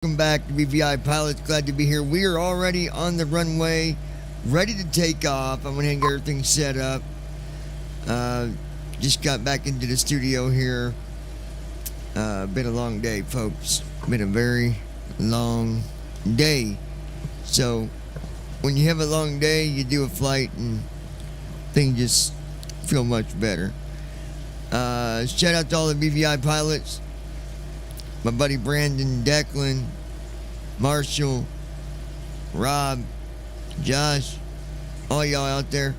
Welcome back to BVI Pilots. Glad to be here. We are already on the runway, ready to take off. I'm going to get everything set up. Just got back into the studio here. Been a long day, folks. Been a very long day. So, when you have a long day, you do a flight and things just feel much better. Shout out to all the BVI pilots. My buddy Brandon, Declan, Marshall, Rob, Josh, all y'all out there,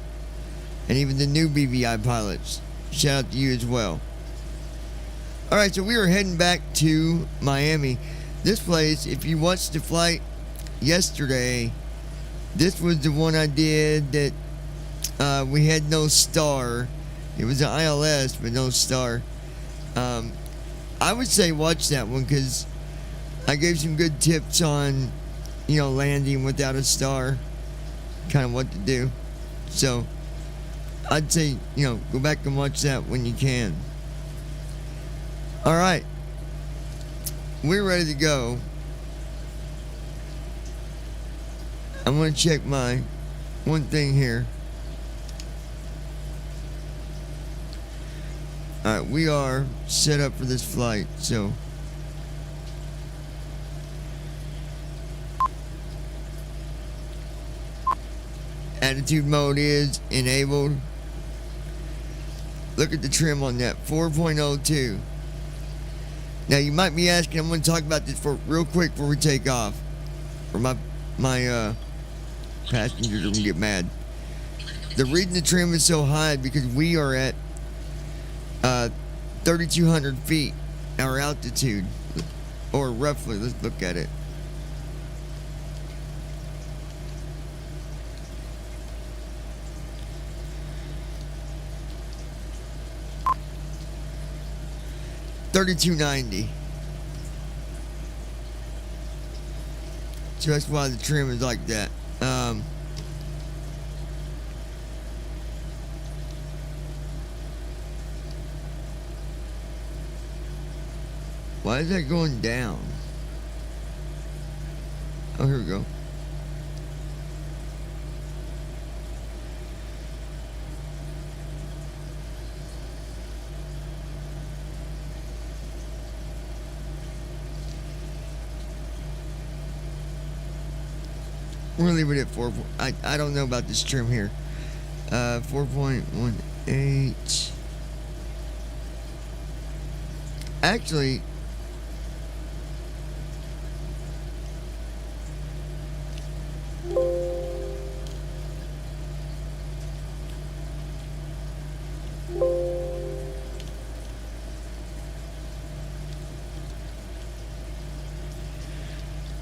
and even the new BVI pilots. Shout out to you as well. Alright, so we are heading back to Miami. This place, if you watched the flight yesterday, this was the one I did that we had no star. It was an ILS, but no star. I would say watch that one because I gave some good tips on, landing without a star, kind of what to do. So I'd say, go back and watch that when you can. All right, we're ready to go. I'm going to check my one thing here. Alright, we are set up for this flight, so attitude mode is enabled. Look at the trim on that, 4.02. Now you might be asking, I'm going to talk about this for real quick before we take off, or my passengers are going to get mad. The reason the trim is so high because we are at 3,200 feet, our altitude, or roughly, let's look at it. $3,290. So that's why the trim is like that. Why is that going down? Oh, here we go. We're gonna leave it at 4. I don't know about this trim here. 4.18. Actually,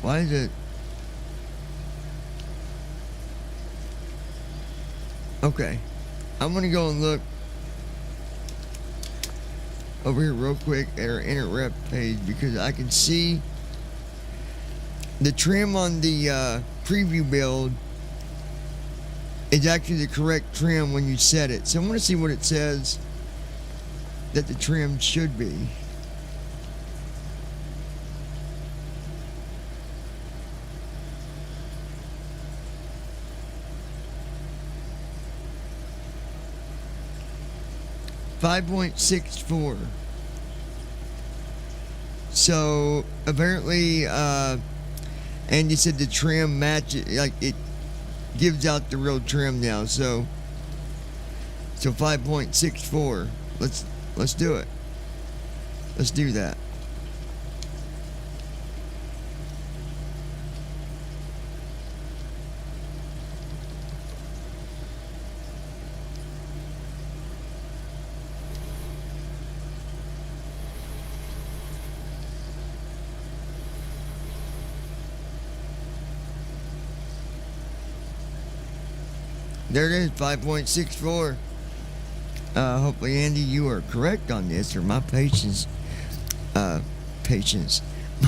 why is it? Okay, I'm gonna go and look over here real quick at our interrupt page because I can see the trim on the preview build is actually the correct trim when you set it. So I'm gonna see what it says that the trim should be. $5.64. So apparently, and you said the trim matches, like it gives out the real trim now. So 5.64. Let's do it. Let's do that. There it is, 5.64. Hopefully, Andy, you are correct on this, or my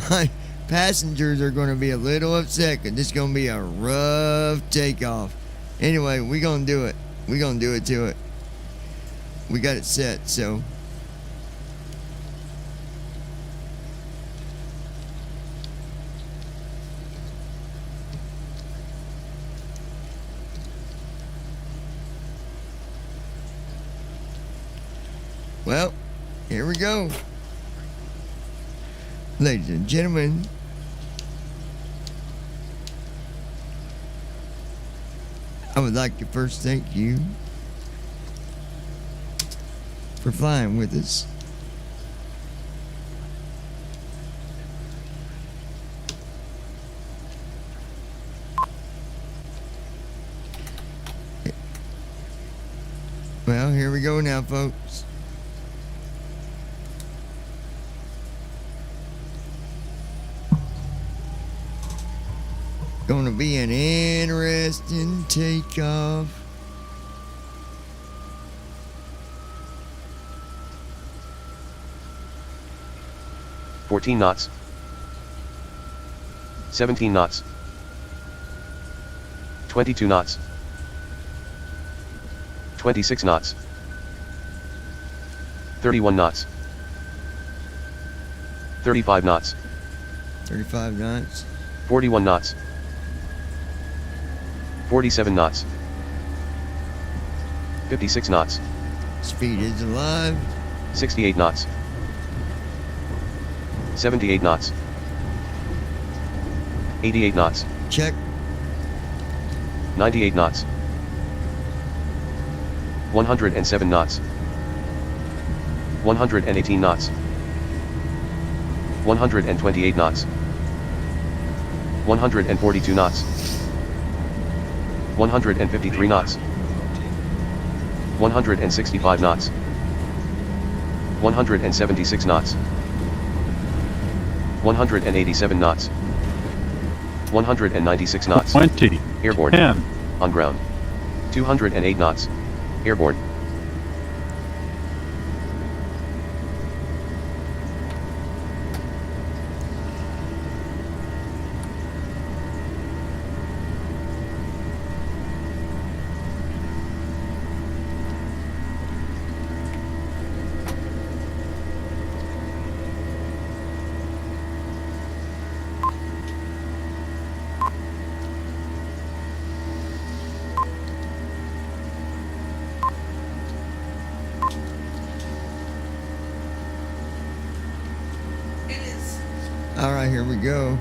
my passengers are going to be a little upset because this is going to be a rough takeoff. Anyway, we're going to do it. We're going to do it to it. We got it set, so. Well, here we go. Ladies and gentlemen, I would like to first thank you for flying with us. Well, here we go now, folks. Gonna be an interesting takeoff. "14 knots, 17 knots, 22 knots, 26 knots, 31 knots, 35 knots, 35 knots, 41 knots, 47 knots, 56 knots, speed is alive, 68 knots, 78 knots, 88 knots, check, 98 knots, 107 knots, 118 knots, 128 knots, 142 knots, 153 knots, 165 knots, 176 knots, 187 knots, 196 knots, 20, airborne, 10, on ground, 208 knots, airborne. all right, here we go.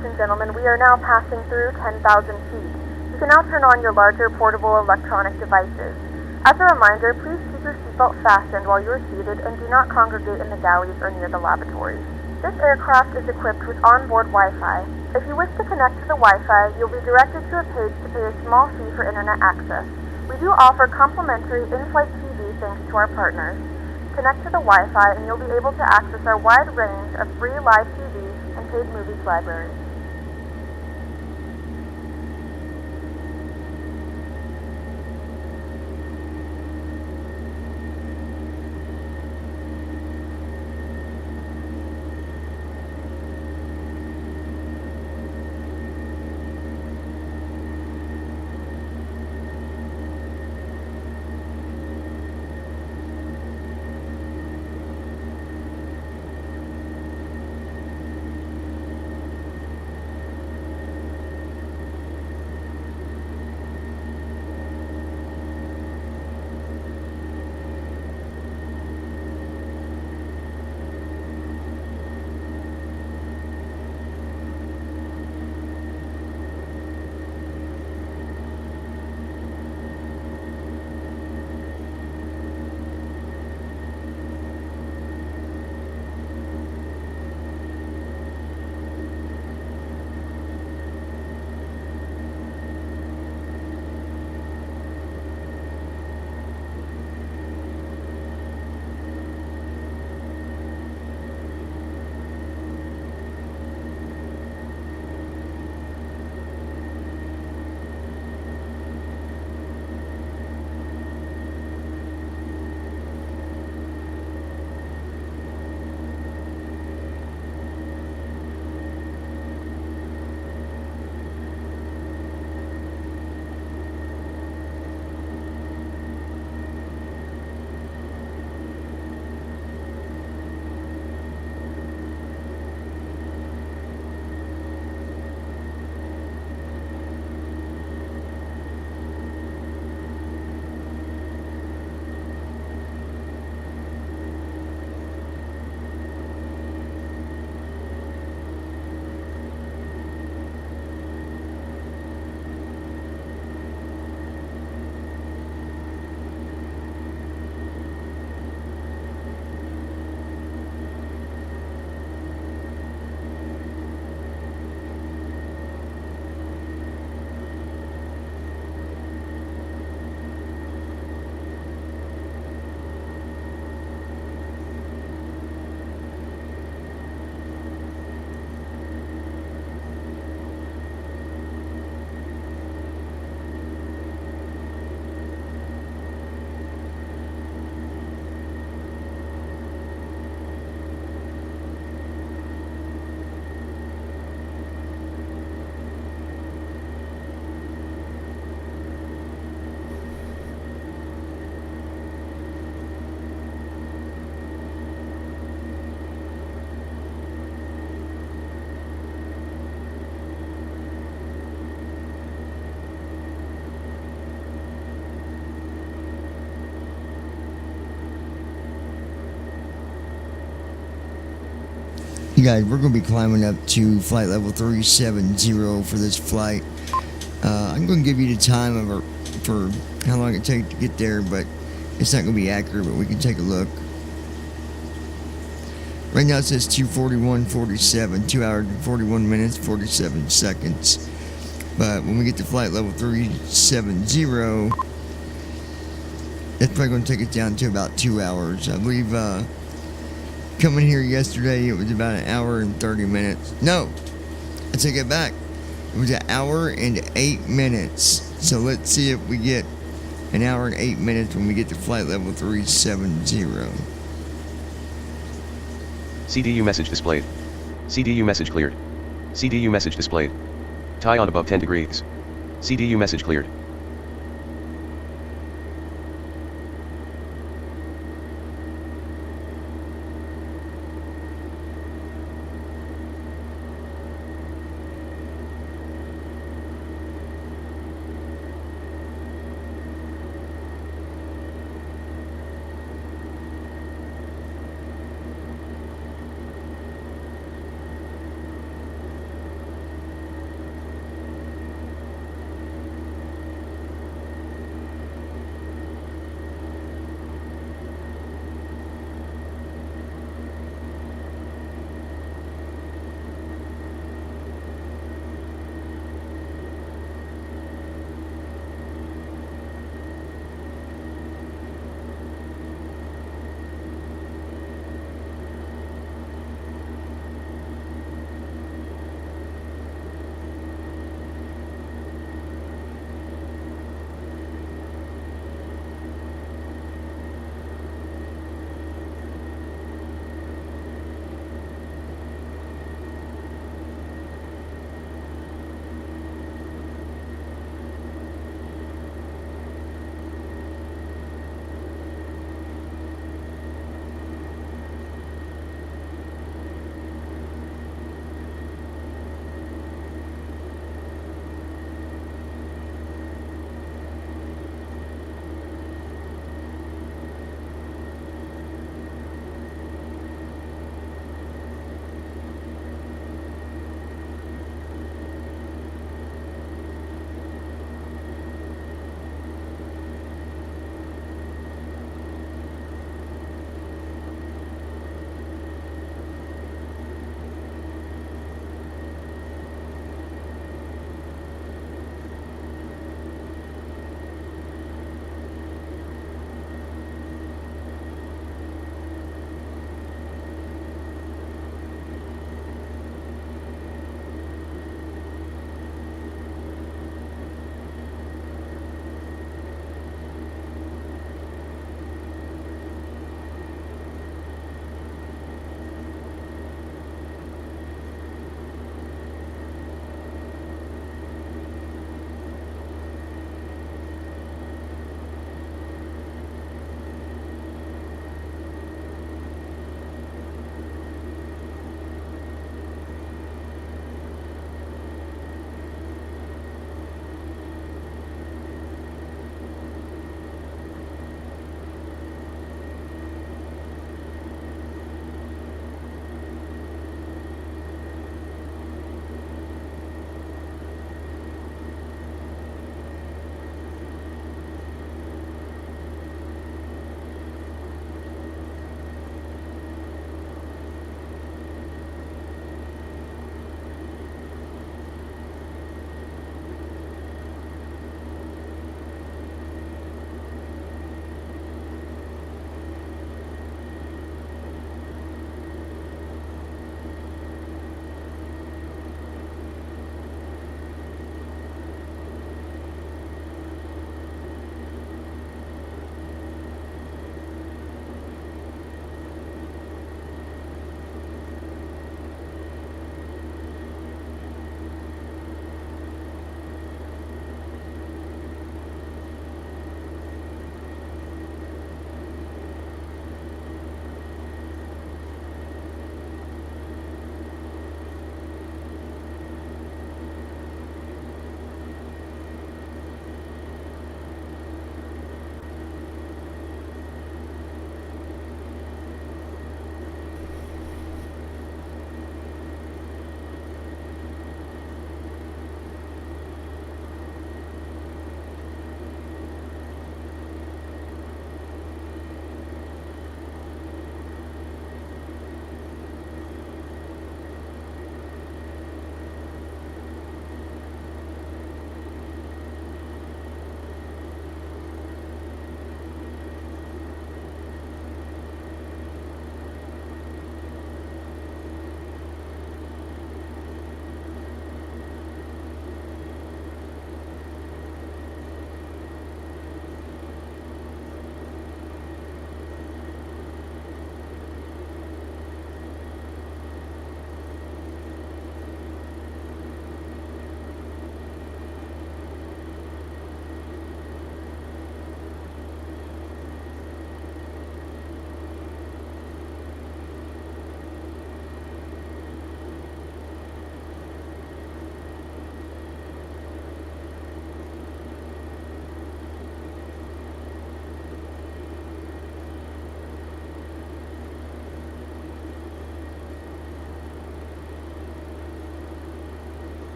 Ladies and gentlemen, we are now passing through 10,000 feet. You can now turn on your larger portable electronic devices. As a reminder, please keep your seatbelt fastened while you are seated and do not congregate in the galleys or near the lavatories. This aircraft is equipped with onboard Wi-Fi. If you wish to connect to the Wi-Fi, you'll be directed to a page to pay a small fee for internet access. We do offer complimentary in-flight TV thanks to our partners. Connect to the Wi-Fi and you'll be able to access our wide range of free live TV and paid movies library. You guys, we're going to be climbing up to flight level 370 for this flight. I'm going to give you the time of for how long it takes to get there, but it's not going to be accurate, but we can take a look. Right now it says 2:41:47, 2 hours and 41 minutes, 47 seconds. But when we get to flight level 370, that's probably going to take it down to about 2 hours. I believe coming here yesterday, it was about 1 hour and 30 minutes. No, I take it back. It was 1 hour and 8 minutes. So let's see if we get 1 hour and 8 minutes when we get to flight level 370. CDU message displayed. CDU message cleared. CDU message displayed. Tie on above 10 degrees. CDU message cleared.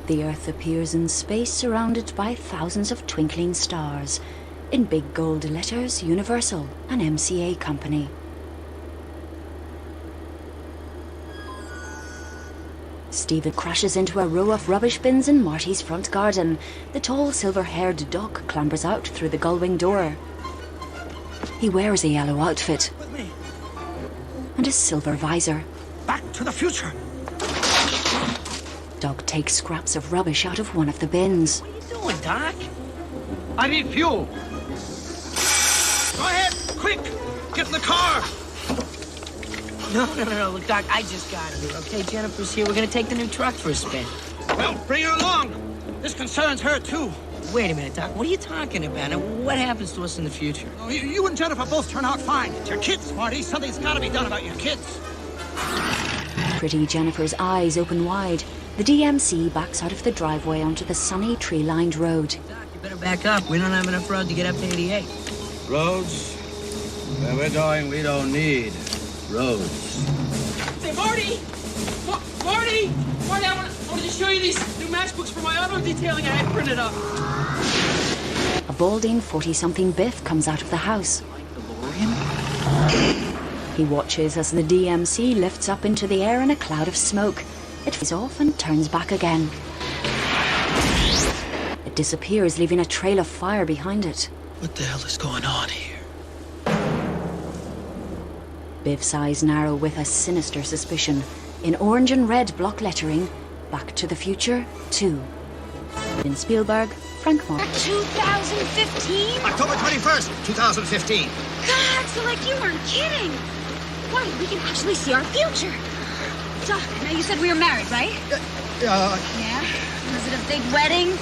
The Earth appears in space surrounded by thousands of twinkling stars. In big gold letters, Universal, an MCA company. Stephen crashes into a row of rubbish bins in Marty's front garden. The tall, silver-haired Doc clambers out through the gullwing door. He wears a yellow outfit With me. and a silver visor. Back to the future. Doc takes scraps of rubbish out of one of the bins. What are you doing, Doc? I need fuel. Go ahead, quick! Get in the car! No. Look, Doc, I just got here, okay? Jennifer's here. We're gonna take the new truck for a spin. Well, bring her along. This concerns her, too. Wait a minute, Doc. What are you talking about? And what happens to us in the future? Oh, you and Jennifer both turn out fine. It's your kids, Marty. Something's gotta be done about your kids. Pretty Jennifer's eyes open wide. The DMC backs out of the driveway onto the sunny, tree-lined road. Doc, you better back up. We don't have enough road to get up to 88. Roads? Where we're going, we don't need roads. Hey, Marty! Marty! Marty, I wanted to show you these new matchbooks for my auto detailing I had printed up. A balding 40-something Biff comes out of the house. He watches as the DMC lifts up into the air in a cloud of smoke. It flies off and turns back again. It disappears, leaving a trail of fire behind it. What the hell is going on here? Biff's eyes narrow with a sinister suspicion. In orange and red block lettering, Back to the Future 2. In Spielberg, Frank Moore. 2015? October 21st, 2015. God, so like you weren't kidding. Why, we can actually see our future. Doc, now you said we were married, right? Yeah? Was it a big wedding?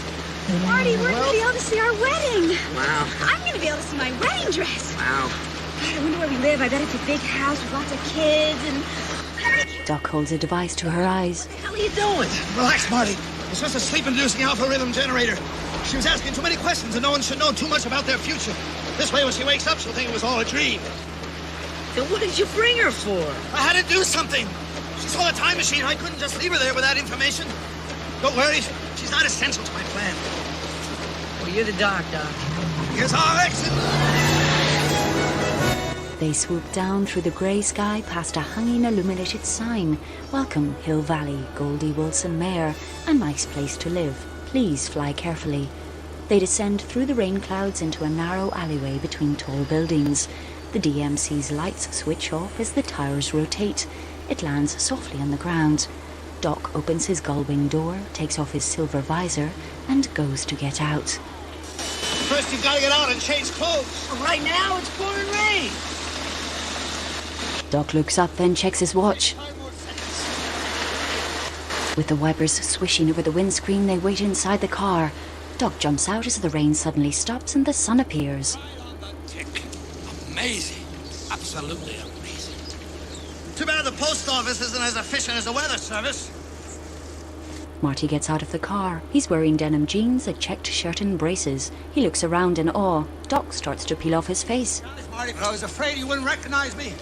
Marty, we're gonna be able to see our wedding. Wow. I'm gonna be able to see my wedding dress. Wow. God, I wonder where we live. I bet it's a big house with lots of kids and... Doc holds a device to her eyes. What the hell are you doing? Relax, Marty. It's just a sleep-inducing alpha rhythm generator. She was asking too many questions, and no one should know too much about their future. This way, when she wakes up, she'll think it was all a dream. Then what did you bring her for? I had to do something. She saw the time machine. I couldn't just leave her there without information. Don't worry. She's not essential to my plan. Well, you're the doc, Doc. Here's our exit. They swoop down through the grey sky past a hanging illuminated sign. Welcome, Hill Valley, Goldie Wilson Mayor. A nice place to live. Please fly carefully. They descend through the rain clouds into a narrow alleyway between tall buildings. The DMC's lights switch off as the tires rotate. It lands softly on the ground. Doc opens his gullwing door, takes off his silver visor, and goes to get out. First, you've got to get out and change clothes. Well, right now, it's pouring rain. Doc looks up, then checks his watch. With the wipers swishing over the windscreen, they wait inside the car. Doc jumps out as the rain suddenly stops and the sun appears. Amazing. Absolutely amazing. Too bad the post office isn't as efficient as the weather service. Marty gets out of the car. He's wearing denim jeans, a checked shirt and braces. He looks around in awe. Doc starts to peel off his face. Marty, but I was afraid you wouldn't recognize me.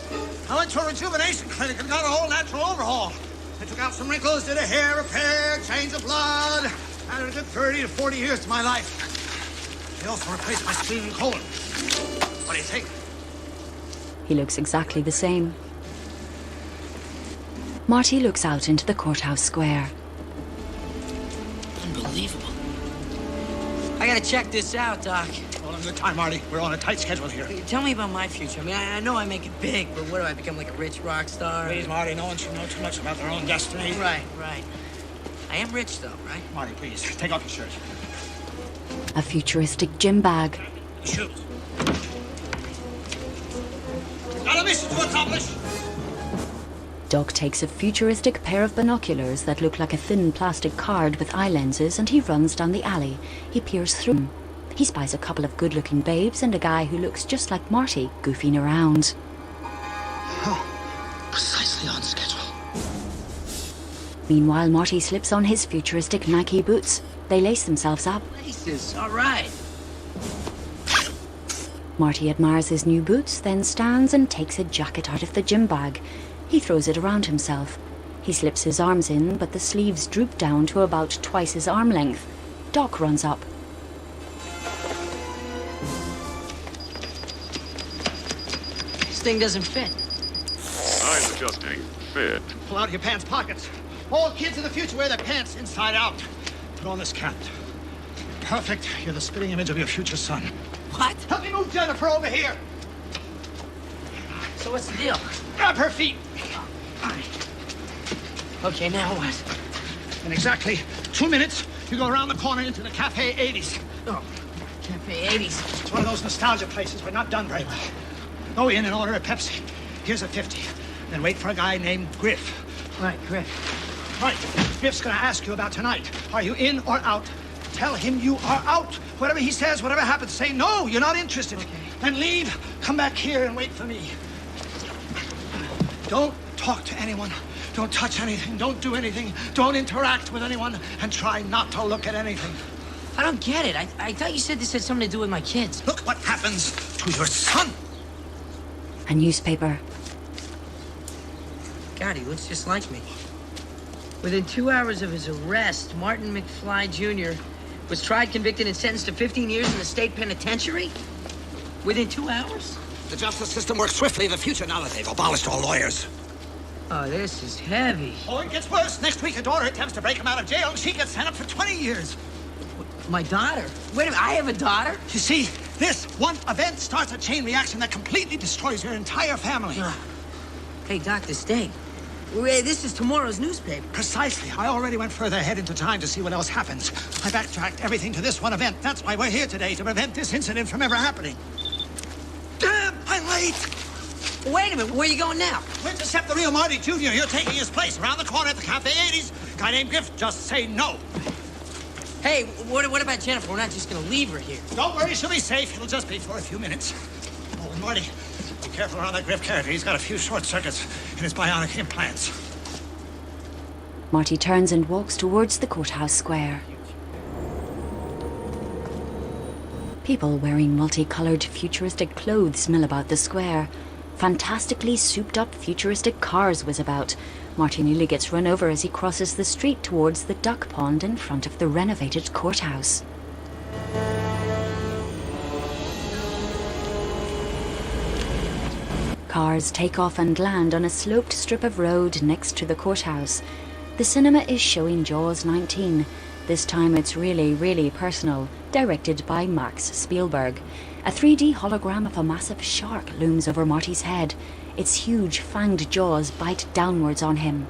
I went to a rejuvenation clinic and got a whole natural overhaul. I took out some wrinkles, did a hair repair, change of blood. Added a good 30 to 40 years to my life. They also replaced my spleen and colon. What do you think? He looks exactly the same. Marty looks out into the courthouse square. Unbelievable. I gotta check this out, Doc. All in good time, Marty. We're on a tight schedule here. Tell me about my future. I mean, I know I make it big, but what do I become, like a rich rock star? Please, Marty, no one should know too much about their own destiny. Right. I am rich, though, right? Marty, please, take off your shirt. A futuristic gym bag. Shoes. Got a mission to accomplish. Doc takes a futuristic pair of binoculars that look like a thin plastic card with eye lenses and he runs down the alley. He peers through them. He spies a couple of good-looking babes and a guy who looks just like Marty goofing around. Precisely on schedule. Meanwhile, Marty slips on his futuristic Nike boots. They lace themselves up. Laces, all right. Marty admires his new boots, then stands and takes a jacket out of the gym bag. He throws it around himself. He slips his arms in, but the sleeves droop down to about twice his arm length. Doc runs up. This thing doesn't fit. Size adjusting. Fit. Pull out your pants pockets. All kids in the future wear their pants inside out. Put on this cap. Perfect. You're the spitting image of your future son. What? Help me move Jennifer over here. So what's the deal? Grab her feet. Okay, now what? In exactly 2 minutes, you go around the corner into the Cafe 80s. Oh, Cafe 80s. It's one of those nostalgia places, but not done very well. Go in and order a Pepsi. Here's a 50. Then wait for a guy named Griff. Right, Griff. Right. Griff's gonna ask you about tonight. Are you in or out? Tell him you are out. Whatever he says, whatever happens, say no, you're not interested. Okay. Then leave, come back here and wait for me. Don't talk to anyone. Don't touch anything. Don't do anything. Don't interact with anyone. And try not to look at anything. I don't get it. I thought you said this had something to do with my kids. Look what happens to your son. A newspaper. God, he looks just like me. Within 2 hours of his arrest, Martin McFly Jr. was tried, convicted, and sentenced to 15 years in the state penitentiary? Within 2 hours? The justice system works swiftly in the future now that they've abolished all lawyers. Oh, this is heavy. Oh, it gets worse. Next week, a daughter attempts to break him out of jail. She gets sent up for 20 years. My daughter? Wait a minute, I have a daughter? You see, this one event starts a chain reaction that completely destroys your entire family. Hey, Dr. Stain. This is tomorrow's newspaper. Precisely. I already went further ahead into time to see what else happens. I backtracked everything to this one event. That's why we're here today, to prevent this incident from ever happening. Damn, I'm late. Wait a minute, where are you going now? To intercept the real Marty Jr. You're taking his place around the corner at the Cafe 80s. Guy named Griff, just say no. Hey, what about Jennifer? We're not just gonna leave her here. Don't worry, she'll be safe. It'll just be for a few minutes. Oh, and Marty, be careful around that Griff character. He's got a few short circuits in his bionic implants. Marty turns and walks towards the courthouse square. People wearing multicolored futuristic clothes mill about the square. Fantastically souped-up futuristic cars whiz about. Marty nearly gets run over as he crosses the street towards the duck pond in front of the renovated courthouse. Cars take off and land on a sloped strip of road next to the courthouse. The cinema is showing Jaws 19. This time it's really, really personal, directed by Max Spielberg. A 3D hologram of a massive shark looms over Marty's head. Its huge fanged jaws bite downwards on him.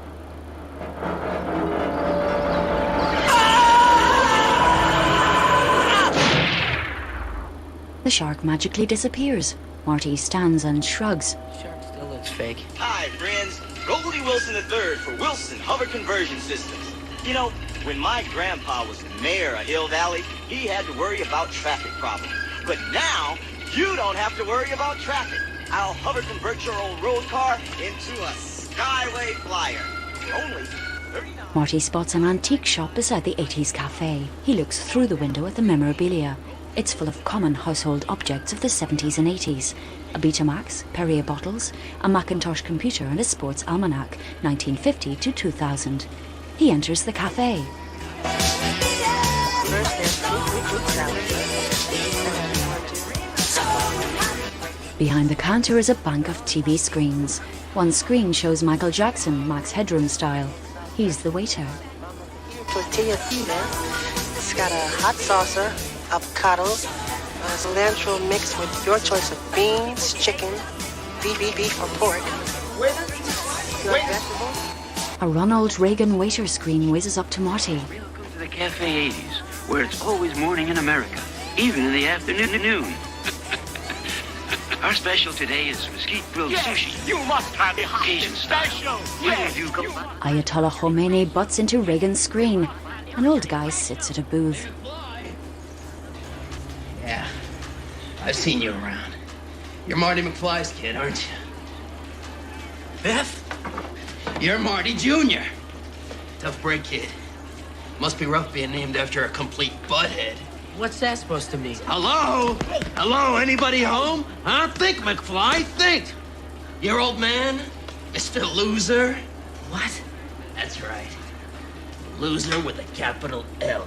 The shark magically disappears. Marty stands and shrugs. Shark still looks fake. Hi, friends. Goldie Wilson III for Wilson Hover Conversion Systems. You know, when my grandpa was the mayor of Hill Valley, he had to worry about traffic problems. But now, you don't have to worry about traffic. I'll hover convert your old road car into a Skyway Flyer. For only $39. Marty spots an antique shop beside the 80s cafe. He looks through the window at the memorabilia. It's full of common household objects of the 70s and 80s. A Betamax, Perrier bottles, a Macintosh computer and a sports almanac, 1950 to 2000. He enters the cafe. Behind the counter is a bank of TV screens. One screen shows Michael Jackson, Max Headroom style. He's the waiter. Tortilla fina. It's got a hot salsa, avocado, cilantro mixed with your choice of beans, chicken, beef or pork. Wait. A Ronald Reagan waiter screen whizzes up to Marty. Welcome to the Cafe 80s, where it's always morning in America, even in the afternoon. Our special today is mesquite grilled sushi. You must have the Cajun style. Ayatollah Khomeini butts into Reagan's screen. An old guy sits at a booth. Yeah, I've seen you around. You're Marty McFly's kid, aren't you? Beth? You're Marty Jr. Tough break, kid. Must be rough being named after a complete butthead. What's that supposed to mean? Hello? Hello, anybody home? Huh? Think, McFly, think. Your old man? Mr. Loser? What? That's right. Loser with a capital L.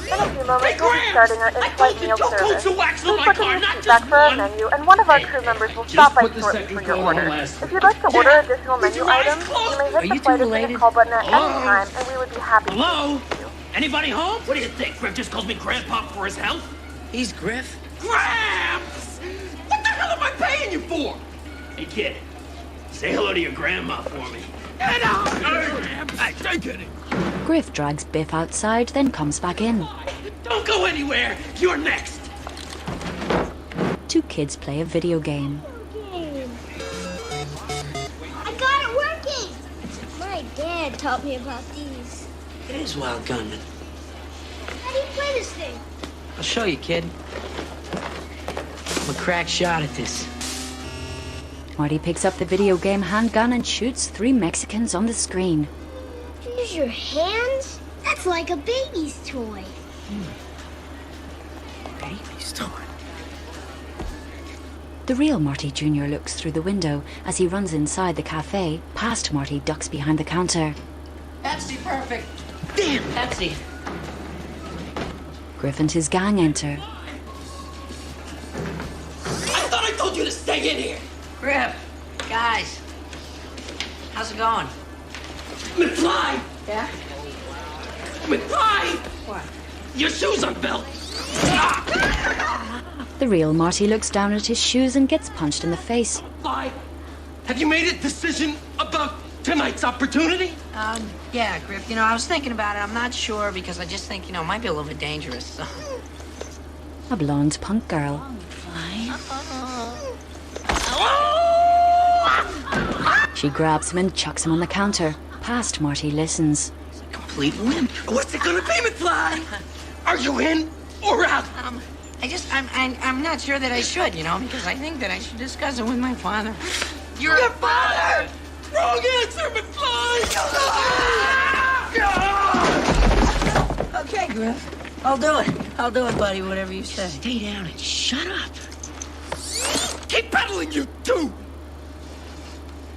In a few moments, we'll be starting our in-flight meal service. Two wax Please on my put car, your not seat just back for our one. menu, and one of our crew members will stop by put the shortly second for your coat on order. last. If you'd like to order additional menu your eyes items, closed? you may Are hit you the flight two attendant related? call button at any Hello? time, and we would be happy Hello? to assist you. Anybody home? What do you think? Griff just calls me Grandpa for his health? He's Griff. Gramps! What the hell am I paying you for? Hey, kid. Say hello to your grandma for me. Get out! Hey, take it. Griff drags Biff outside, then comes back in. Don't go anywhere. You're next. Two kids play a video game. I got it working! My dad taught me about these. It is wild gunman. How do you play this thing? I'll show you, kid. I'm a crack shot at this. Marty picks up the video game handgun and shoots 3 Mexicans on the screen. Use your hands? That's like a baby's toy. Baby's toy. The real Marty Jr. looks through the window as he runs inside the cafe, past Marty ducks behind the counter. Pepsi perfect. Damn, Pepsi. Griff and his gang enter. I thought I told you to stay in here. Griff, guys. How's it going? McFly! Yeah? McFly! What? Your shoes unbelt. The real Marty looks down at his shoes and gets punched in the face. McFly, have you made a decision about tonight's opportunity? Yeah, Griff, I was thinking about it. I'm not sure because I just think, it might be a little bit dangerous, so. A blonde punk girl. She grabs him and chucks him on the counter. Past Marty listens. Complete wimp. What's it gonna be, McFly? Are you in or out? I'm not sure that I should, because I think that I should discuss it with my father. Your father! Wrong answer, McFly! Okay, Griff. I'll do it, buddy, whatever you say. Stay down and shut up. Keep pedaling, you two!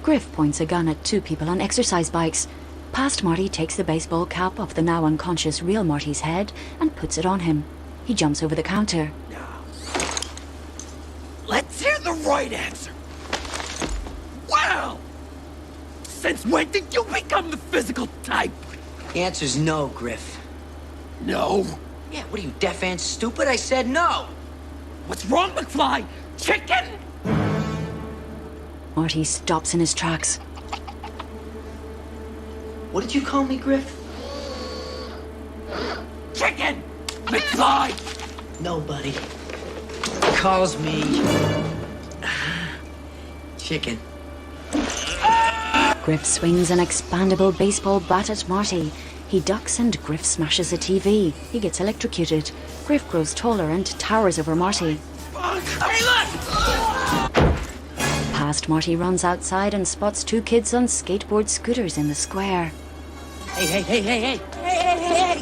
Griff points a gun at 2 people on exercise bikes. Past Marty takes the baseball cap off the now unconscious real Marty's head and puts it on him. He jumps over the counter. Let's hear the right answer. Wow! Since when did you become the physical type? The answer's no, Griff. No. Yeah, what are you, deaf and stupid? I said no. What's wrong, McFly? Chicken? Marty stops in his tracks. What did you call me, Griff? Chicken! McFly! Nobody calls me chicken. Griff swings an expandable baseball bat at Marty. He ducks and Griff smashes a TV. He gets electrocuted. Griff grows taller and towers over Marty. Hey, look! Past Marty runs outside and spots 2 kids on skateboard scooters in the square. Hey,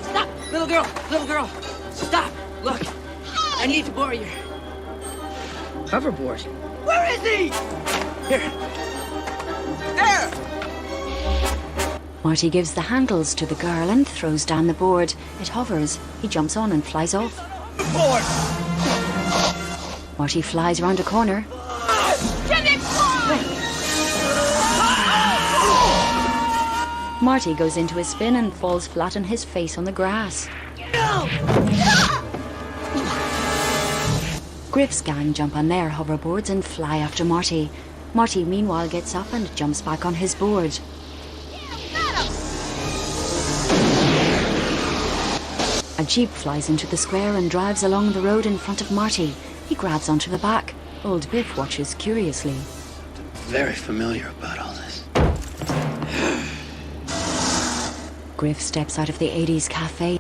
stop! Little girl, stop! Look, I need to borrow your hoverboard. Where is he? Here. There! Marty gives the handles to the girl and throws down the board. It hovers. He jumps on and flies off. The board! Marty flies around a corner. Marty goes into a spin and falls flat on his face on the grass. Griff's gang jump on their hoverboards and fly after Marty. Marty meanwhile gets up and jumps back on his board. A jeep flies into the square and drives along the road in front of Marty. He grabs onto the back. Old Biff watches curiously. Very familiar about all this. Griff steps out of the 80s cafe.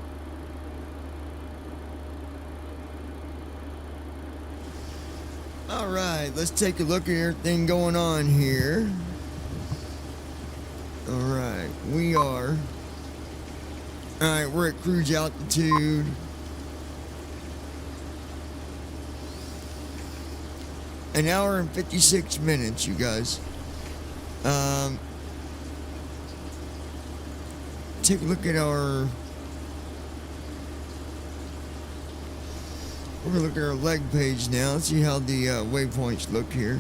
Alright, let's take a look at everything going on here. Alright, we're at cruise altitude. An hour and 56 minutes, you guys. take a look at our. We're gonna look at our leg page now. Let's see how the waypoints look here.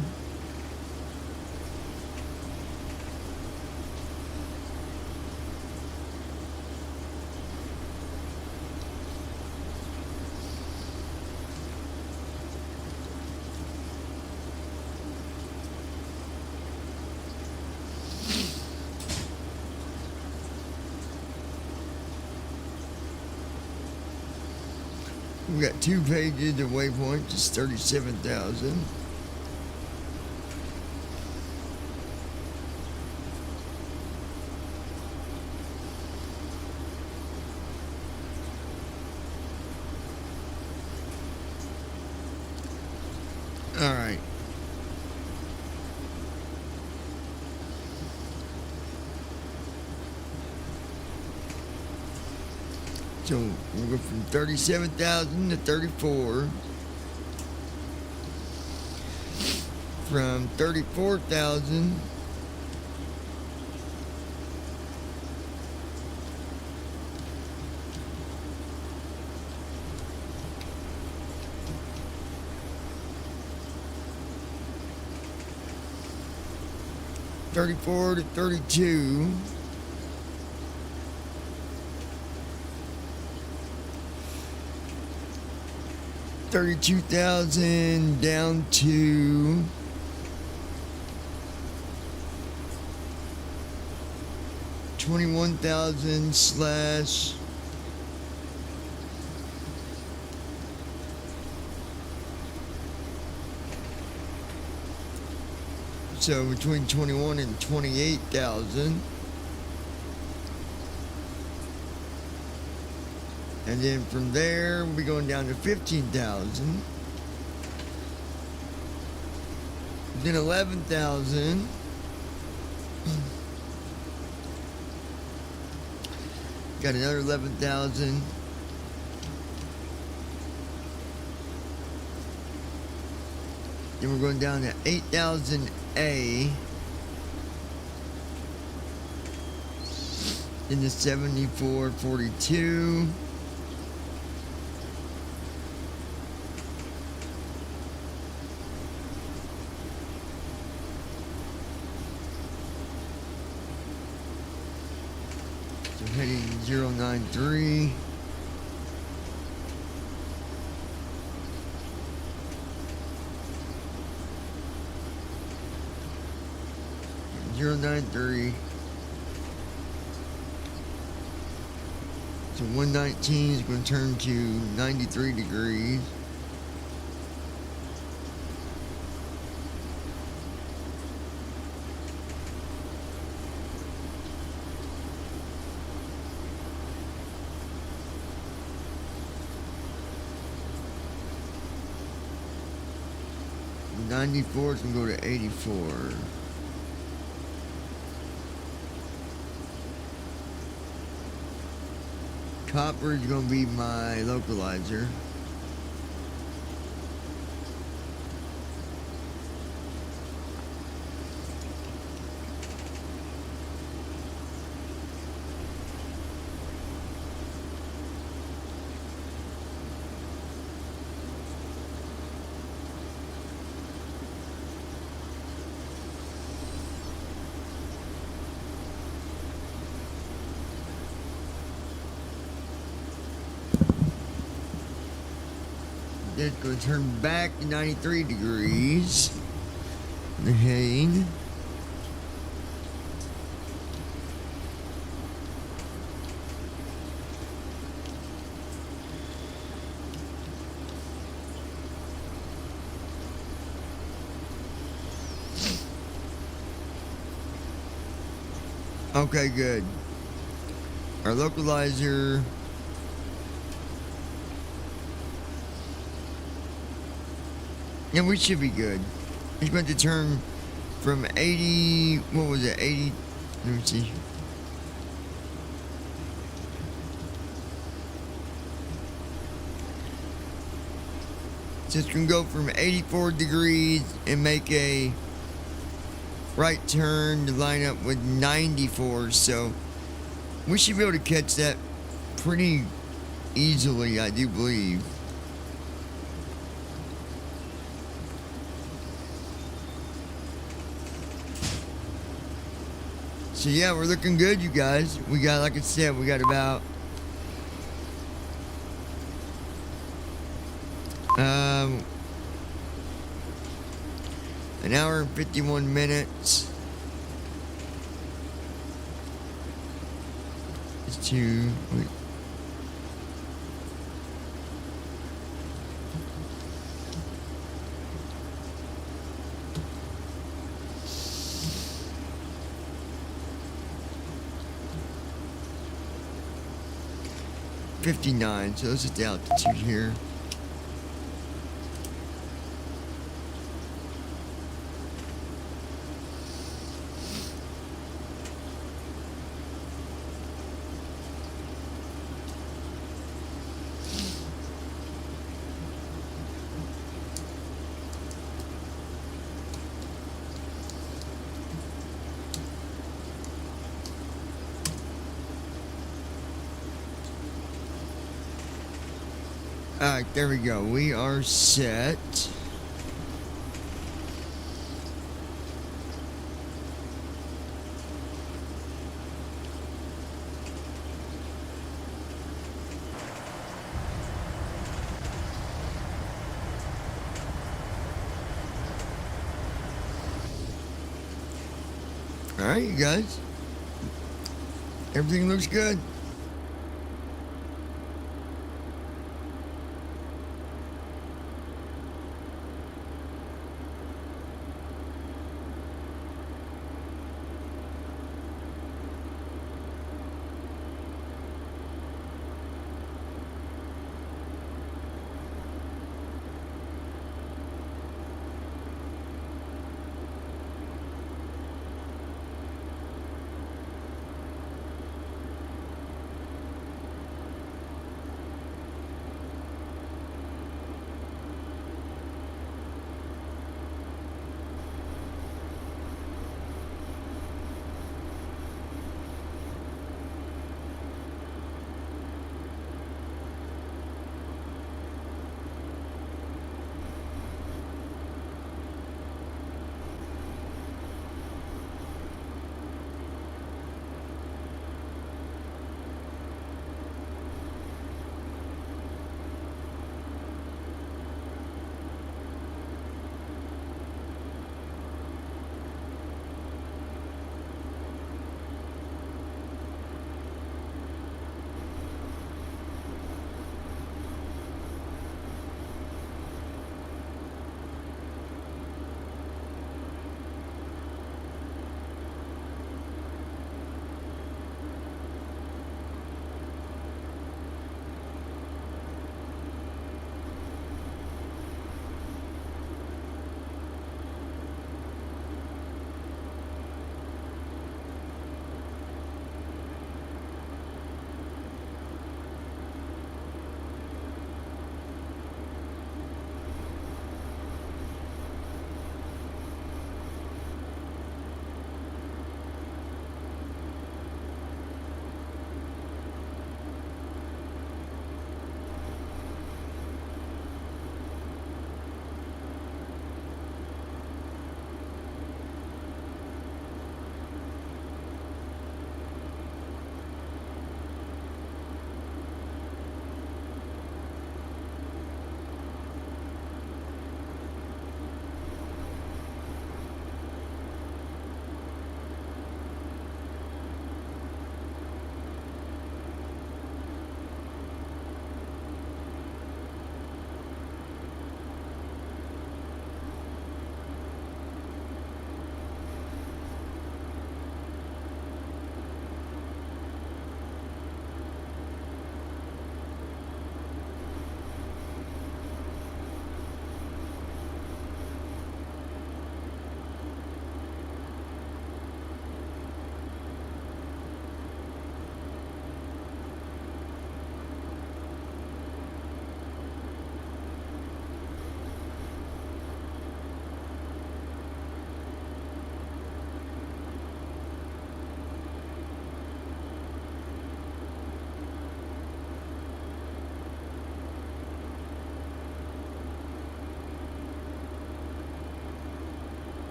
We got 2 pages of waypoints. It's 37,000. All right. So we'll go from 37,000 to 34. From 34,000 34 to 32. $32,000 down to $21,000 slash so between 21 and 28,000. And then from there, we'll be going down to 15,000. Then 11,000. Got another 11,000. Then we're going down to 8,000A. Then the 7442. So heading 093. Zero 93. So 119 is going to turn to 93 degrees. The 94 is going to go to 84. Copper is going to be my localizer. It's going to turn back to 93 degrees. The heading. Okay, good. Our localizer. Yeah, we should be good. It's going to turn from 80, what was it, 80, let me see. So it's going to go from 84 degrees and make a right turn to line up with 94. So we should be able to catch that pretty easily, I do believe. So yeah, we're looking good, you guys. We got, like I said, we got about an hour and 51 minutes to wait. .59, so this is the altitude here. Alright, there we go. We are set. Alright, you guys. Everything looks good.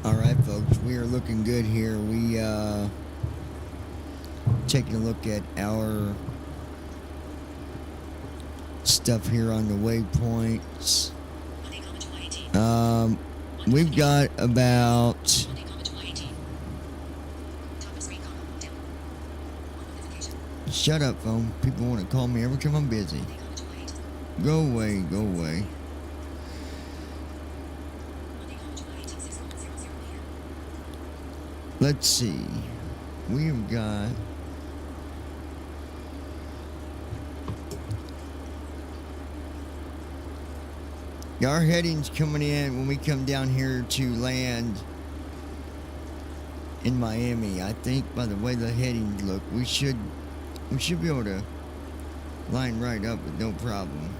Alright, folks, we are looking good here. We, taking a look at our stuff here on the waypoints. We've got about shut up, phone. People want to call me every time I'm busy. Go away, go away. Let's see. We've got our headings coming in when we come down here to land in Miami. I think by the way the headings look, we should be able to line right up with no problem.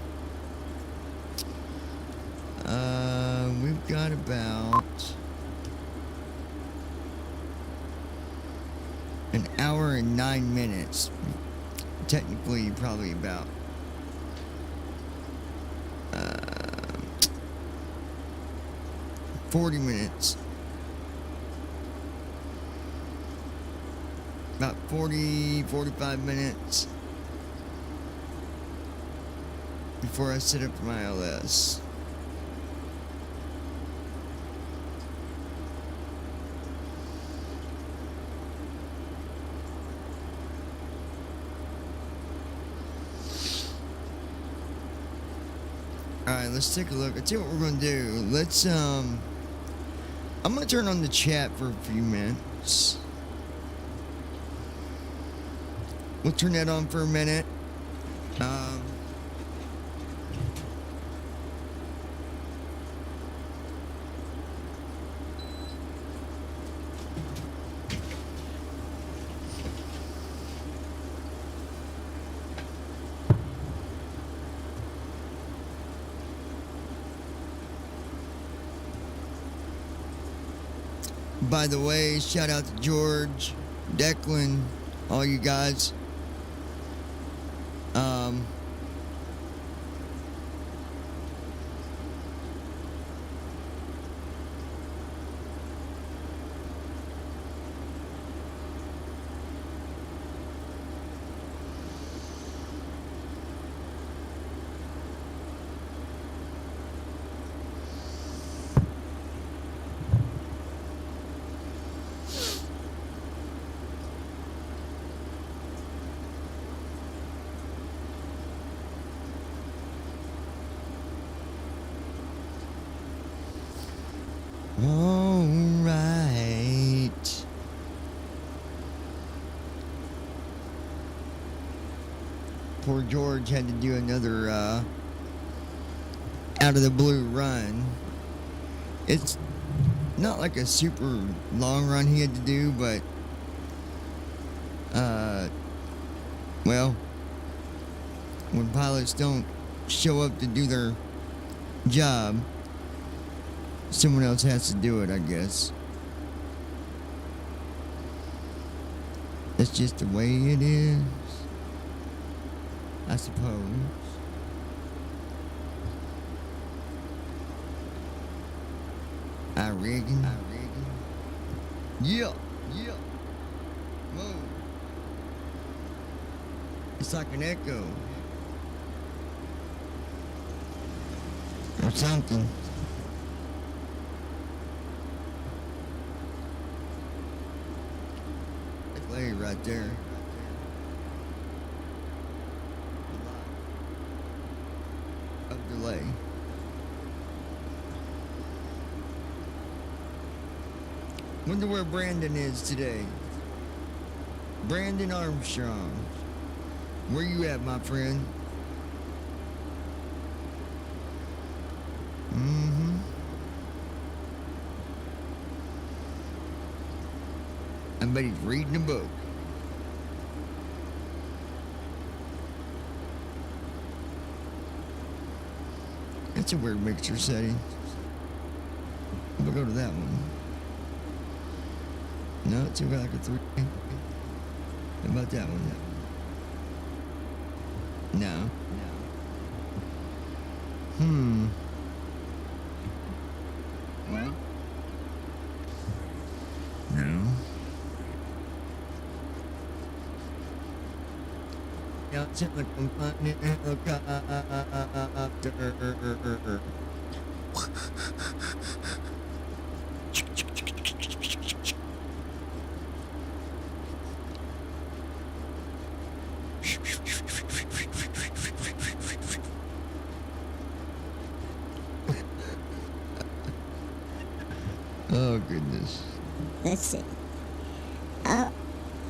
We've got about an hour and 9 minutes. Technically, probably about 40 minutes. About 45 minutes before I set up for my LS. Alright, let's take a look. I'll tell you what we're gonna do. Let's I'm gonna turn on the chat for a few minutes. We'll turn that on for a minute. By the way, shout out to George, Declan, all you guys. All right. Poor George had to do another out of the blue run. It's not like a super long run he had to do, but well, when pilots don't show up to do their job, someone else has to do it, I guess. That's just the way it is, I suppose. I reckon. Yeah. Whoa. It's like an echo. Or something. Delay right there. A lot of delay. Wonder where Brandon is today. Brandon Armstrong. Where you at, my friend? I bet he's reading a book. That's a weird mixture setting. We'll go to that one. No, it's like a 3. How about that one? No. Well, now it sounds like I'm flying in a helicopter. Oh, goodness. Let's see. Oh,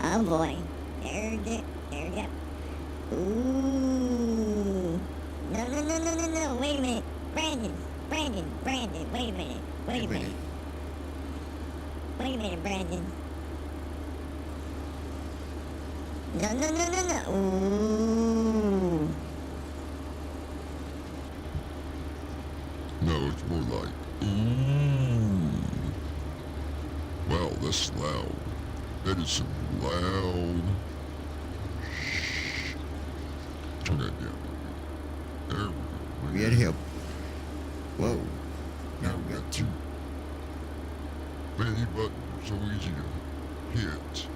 oh boy. There we go. Ooh. No. Wait a minute. Brandon, wait a minute. Wait a minute, Brandon. No. Ooh. No, it's more like, wow, that's loud. That is some loud. Shh. Turn that down. There we go. We had help. Whoa. Now we got two. Many buttons, so easy to hit.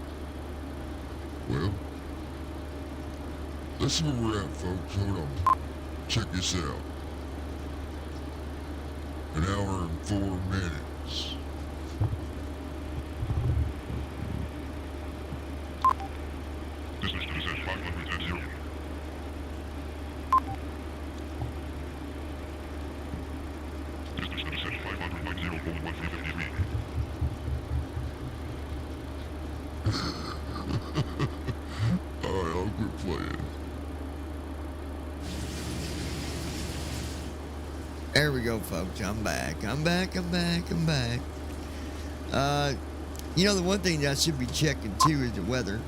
Well, let's see where we're at, folks. Hold on. Check this out. 1 hour and 4 minutes. Distance to descent 510. Distance to descent 590, only 150 feet. Alright, I'll quit playing. There we go, folks. I'm back. You know, the one thing that I should be checking too is the weather.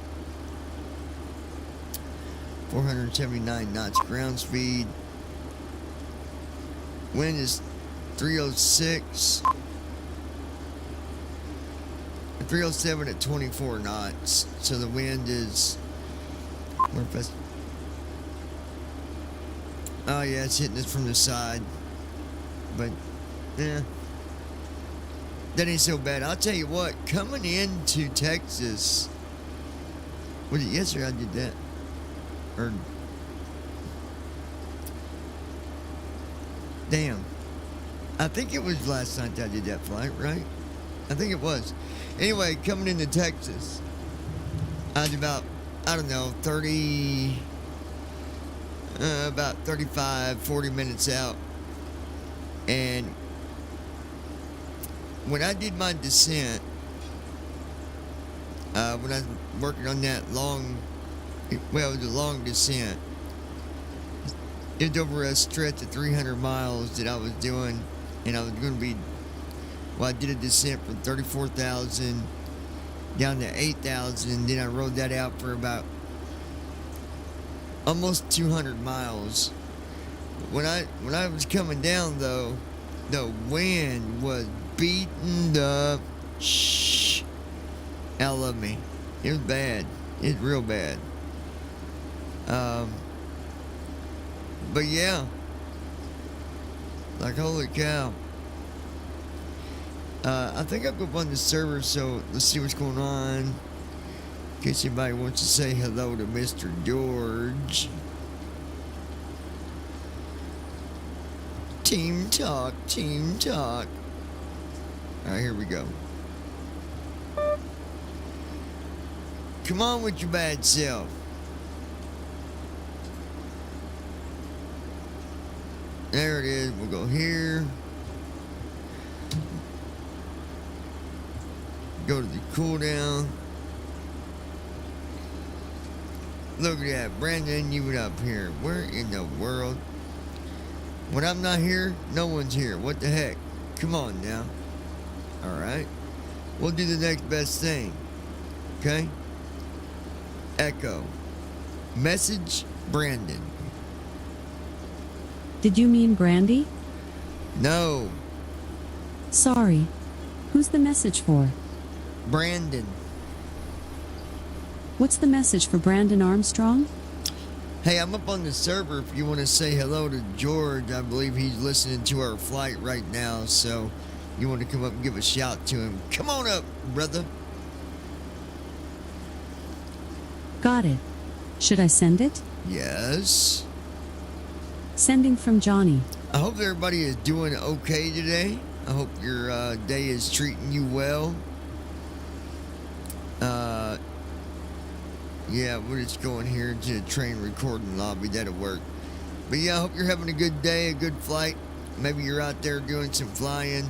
479 knots ground speed. Wind is 306. 307 at 24 knots. So the wind is. Oh yeah, it's hitting us from the side. But yeah, that ain't so bad. I'll tell you what, coming into Texas, was it yesterday I did that? Or damn, I think it was last night that I did that flight, right? I think it was. Anyway, coming into Texas, I was about, I don't know, 35, 40 minutes out. And when I did my descent, when I was working on that long, well, it was a long descent. It was over a stretch of 300 miles that I was doing, and I was going to be, well, I did a descent from 34,000 down to 8,000, then I rode that out for about almost 200 miles. When I was coming down, though, the wind was beating the out of me. It was bad. It was real bad. But yeah, like holy cow. I think I'll go up on the server, so let's see what's going on. In case anybody wants to say hello to Mr. George. Team talk. Alright, here we go. Come on with your bad self. There it is. We'll go here. Go to the cooldown. Look at that. Brandon, you went up here. Where in the world? When I'm not here, no one's here. What the heck? Come on now. Alright. We'll do the next best thing. Okay? Echo. Message Brandon. Did you mean Brandy? No. Sorry. Who's the message for? Brandon. What's the message for Brandon Armstrong? Hey, I'm up on the server if you want to say hello to George. I believe he's listening to our flight right now, so you want to come up and give a shout to him. Come on up, brother. Got it. Should I send it? Yes. Sending from Johnny. I hope everybody is doing okay today. I hope your day is treating you well. Yeah, we're just going here into the train recording lobby. That'll work. But yeah, I hope you're having a good day, a good flight. Maybe you're out there doing some flying.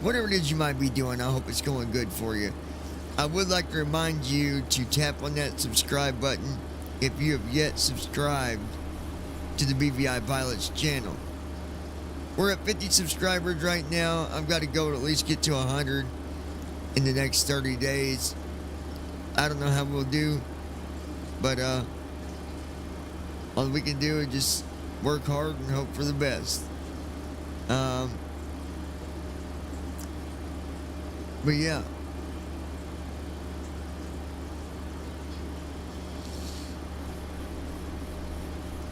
Whatever it is you might be doing, I hope it's going good for you. I would like to remind you to tap on that subscribe button if you have yet subscribed to the BVI Pilots channel. We're at 50 subscribers right now. I've got to go to at least get to 100 in the next 30 days. I don't know how we'll do, but all we can do is just work hard and hope for the best. But yeah.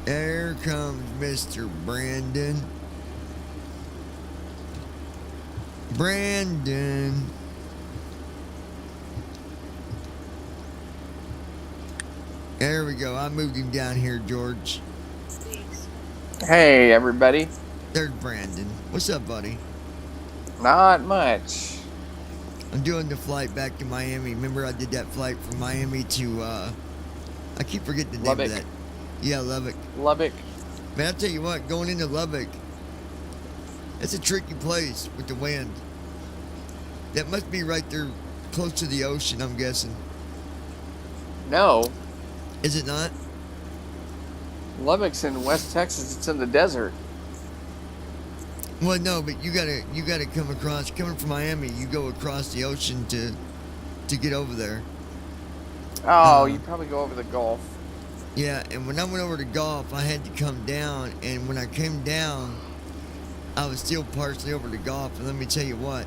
There comes Mr. Brandon. Brandon. There we go. I moved him down here, George. Hey, everybody. There's Brandon. What's up, buddy? Not much. I'm doing the flight back to Miami. Remember I did that flight from Miami to, I keep forgetting the name Lubbock. of that. Yeah, Lubbock. Lubbock. Man, I'll tell you what, going into Lubbock, it's a tricky place with the wind. That must be right there close to the ocean, I'm guessing. No. Is it not? Lubbock's in West Texas. It's in the desert. Well, no, but you gotta come across, coming from Miami, you go across the ocean to get over there. Oh, you probably go over the Gulf. Yeah, and when I went over to Gulf, I had to come down, and when I came down, I was still partially over the Gulf, and let me tell you what,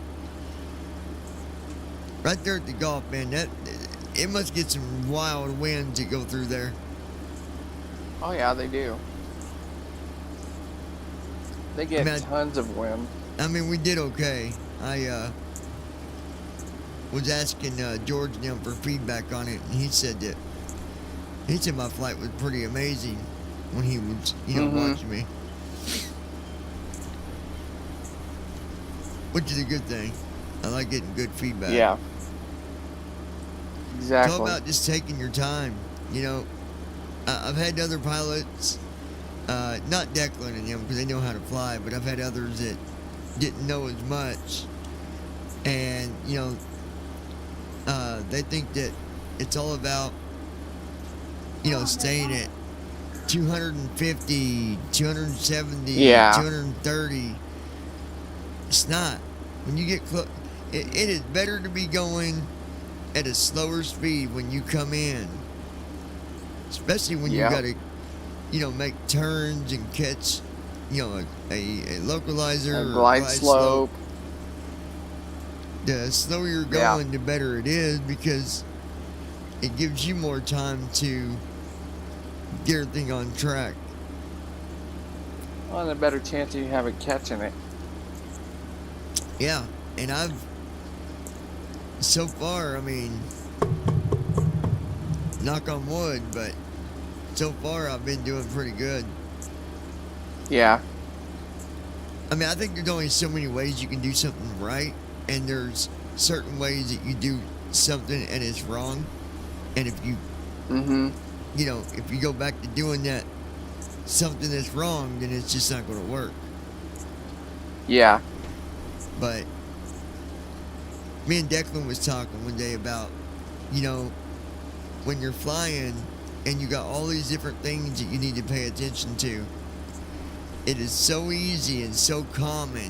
right there at the Gulf, man, it must get some wild winds that go through there. Oh, yeah, they do. They get tons of wind. I mean, we did okay. I was asking George now for feedback on it, and he said my flight was pretty amazing when he was, watching me. Which is a good thing. I like getting good feedback. Yeah. Exactly. It's all about just taking your time. I've had other pilots, not Declan and them because they know how to fly, but I've had others that didn't know as much. And, they think that it's all about, staying at 250, 270, 230. It's not. When you get close, it is better to be going at a slower speed when you come in. Especially when you got to, make turns and catch, a localizer A or glide slope. The slower you're going, the better it is because it gives you more time to get everything on track. Well, and a better chance of you having catching it. Yeah, and so far, I mean, knock on wood, but so far I've been doing pretty good. Yeah. I mean, I think there's only so many ways you can do something right, and there's certain ways that you do something and it's wrong. And if you, if you go back to doing that something that's wrong, then it's just not going to work. Yeah. But me and Declan was talking one day about, when you're flying and you got all these different things that you need to pay attention to, it is so easy and so common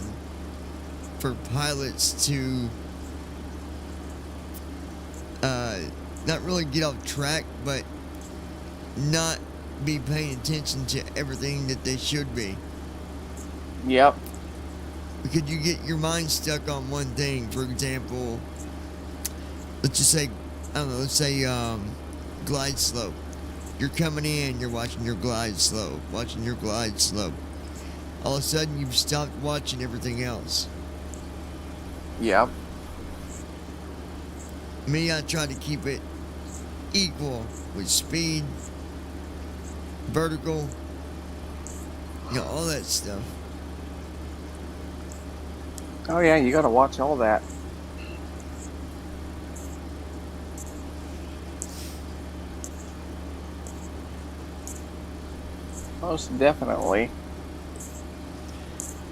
for pilots to not really get off track, but not be paying attention to everything that they should be. Yep. Because you get your mind stuck on one thing. For example, let's just say, glide slope. You're coming in, you're watching your glide slope, All of a sudden, you've stopped watching everything else. Yep. Me, I try to keep it equal with speed vertical, all that stuff. Oh yeah, you gotta watch all that. Most definitely.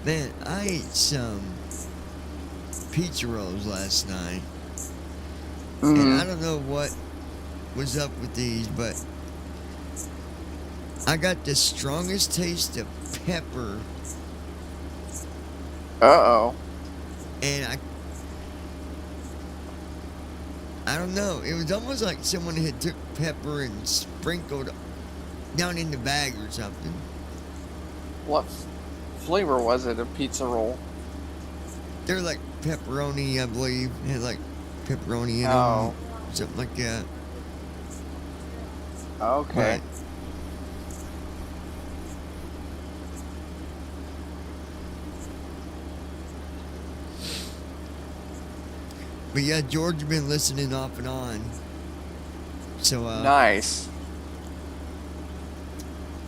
Man, I ate some pizza rolls last night. And I don't know what was up with these, but I got the strongest taste of pepper. Uh-oh. And I don't know. It was almost like someone had took pepper and sprinkled down in the bag or something. What flavor was it? A pizza roll? They're like pepperoni, I believe. They had like pepperoni in Oh. them. Something like that. Okay. But yeah, George has been listening off and on. So, nice.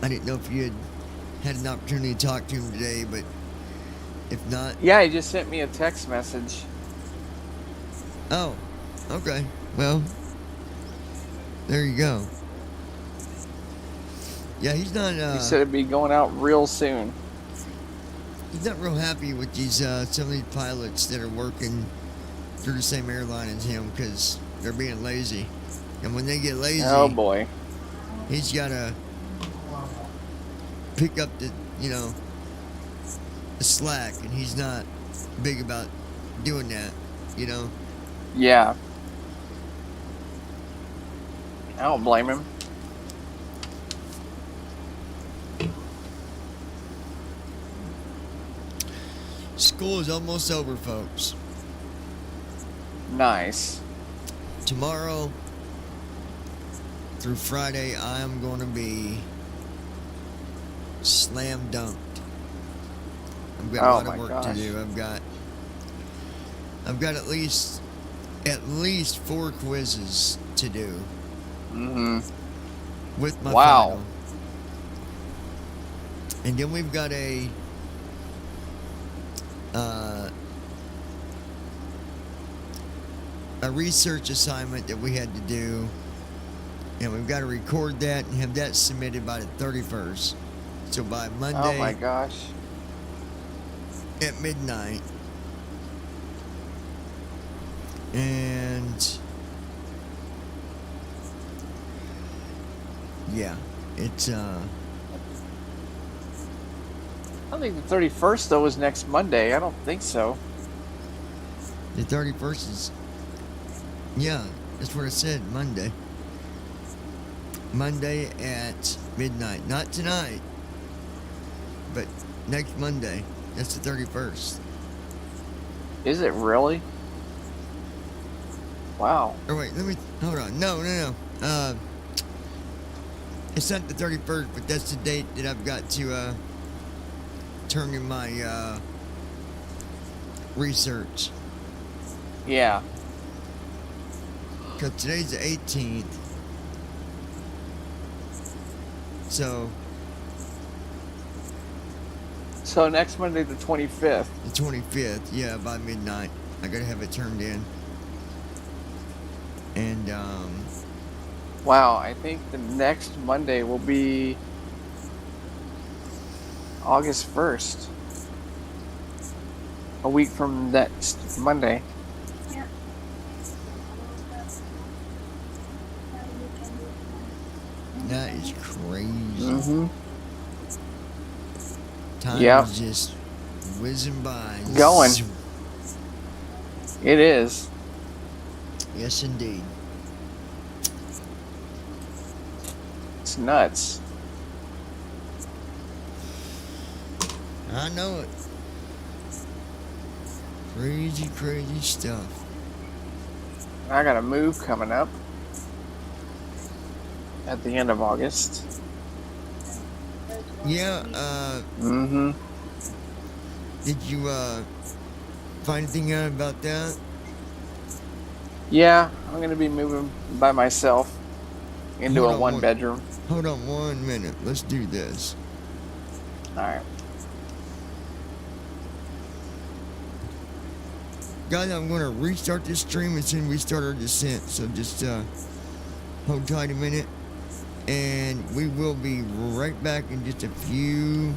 I didn't know if you had an opportunity to talk to him today, but if not... Yeah, he just sent me a text message. Oh, okay. Well, there you go. Yeah, he's not... he said it'd be going out real soon. He's not real happy with these, some of these pilots that are working through the same airline as him because they're being lazy. And when they get lazy... Oh, boy. He's got to pick up the slack, and he's not big about doing that, Yeah. I don't blame him. School is almost over, folks. Nice. Tomorrow through Friday, I am going to be slam dunked. I've got a lot of work to do. I've got at least 4 quizzes to do. With my final. And then we've got a research assignment that we had to do, and we've got to record that and have that submitted by the 31st. So by Monday, oh my gosh, at midnight. And yeah, it's I don't think the 31st though is next Monday. I don't think so. The 31st is, yeah, that's what I said, Monday. Monday at midnight. Not tonight, but next Monday. That's the 31st. Is it really? Wow. Oh, wait, hold on. No. It's not the 31st, but that's the date that I've got to, turn in my, research. Yeah. Because today's the 18th. So next Monday, the 25th. The 25th, yeah, by midnight. I gotta have it turned in. And, wow, I think the next Monday will be August 1st. A week from next Monday. that is crazy. Time is just whizzing by. Going. It is. Yes, indeed. It's nuts. I know it. Crazy, crazy stuff. I got a move coming up at the end of August. Yeah, did you, find anything out about that? Yeah, I'm gonna be moving by myself. into Hold a on one bedroom. Hold on 1 minute. Let's do this. Alright. Guys, I'm going to restart this stream as soon as we start our descent. So just hold tight a minute. And we will be right back in just a few